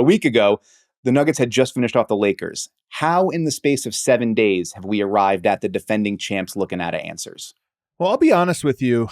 week ago, the Nuggets had just finished off the Lakers. How in the space of 7 days have we arrived at the defending champs looking at answers? Well, I'll be honest with you.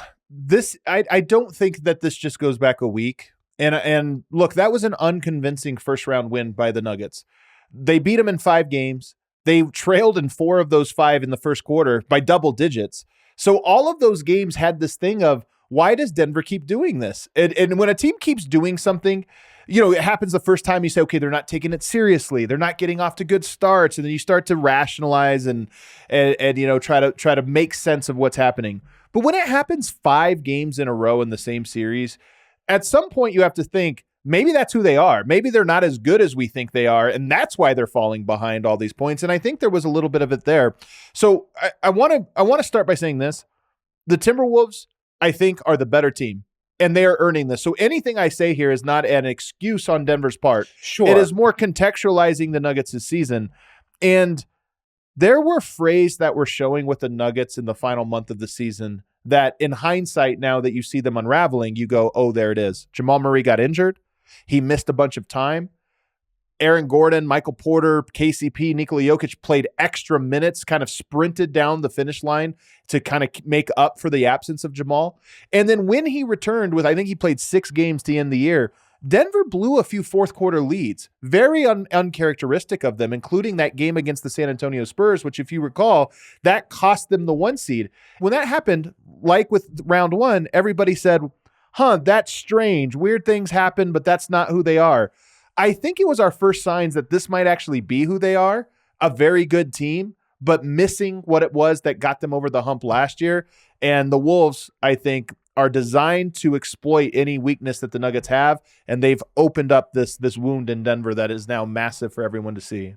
I don't think that this just goes back a week. And look, that was an unconvincing first round win by the Nuggets. They beat them in 5 games. They trailed in 4 of those 5 in the first quarter by double digits. So all of those games had this thing of, why does Denver keep doing this? And when a team keeps doing something, it happens the first time you say, okay, they're not taking it seriously. They're not getting off to good starts. And then you start to rationalize and try to make sense of what's happening. But when it happens 5 games in a row in the same series, at some point you have to think, maybe that's who they are. Maybe they're not as good as we think they are, and that's why they're falling behind all these points. And I think there was a little bit of it there. So I want to start by saying this. The Timberwolves, I think, are the better team, and they are earning this. So anything I say here is not an excuse on Denver's part. Sure. It is more contextualizing the Nuggets this season. And there were frays that were showing with the Nuggets in the final month of the season that in hindsight, now that you see them unraveling, you go, oh, there it is. Jamal Murray got injured. He missed a bunch of time. Aaron Gordon, Michael Porter, KCP, Nikola Jokic played extra minutes, kind of sprinted down the finish line to kind of make up for the absence of Jamal. And then when he returned I think he played 6 games to end the year, Denver blew a few fourth quarter leads, very uncharacteristic of them, including that game against the San Antonio Spurs, which if you recall, that cost them the 1 seed. When that happened, like with round 1, everybody said, that's strange. Weird things happen, but that's not who they are. I think it was our first signs that this might actually be who they are, a very good team, but missing what it was that got them over the hump last year. And the Wolves, I think, are designed to exploit any weakness that the Nuggets have, and they've opened up this wound in Denver that is now massive for everyone to see.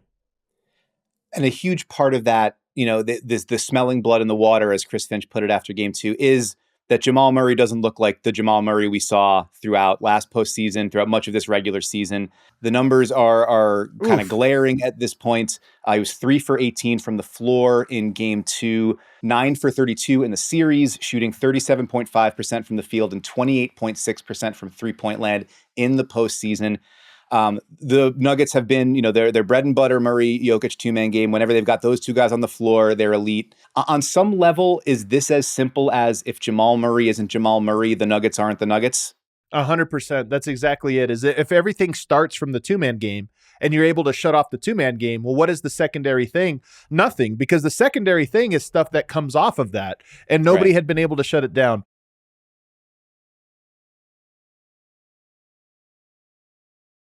And a huge part of that, the smelling blood in the water, as Chris Finch put it after game 2, is that Jamal Murray doesn't look like the Jamal Murray we saw throughout last postseason, throughout much of this regular season. The numbers are kind of glaring at this point. He was 3 for 18 from the floor in game 2, 9 for 32 in the series, shooting 37.5% from the field and 28.6% from three-point land in the postseason. The Nuggets have been, their bread and butter Murray, Jokic 2-man game. Whenever they've got those 2 guys on the floor, they're elite. On some level, is this as simple as if Jamal Murray isn't Jamal Murray, the Nuggets aren't the Nuggets? 100%. That's exactly it. Is if everything starts from the 2-man game and you're able to shut off the 2-man game, well, what is the secondary thing? Nothing, because the secondary thing is stuff that comes off of that, and nobody had been able to shut it down.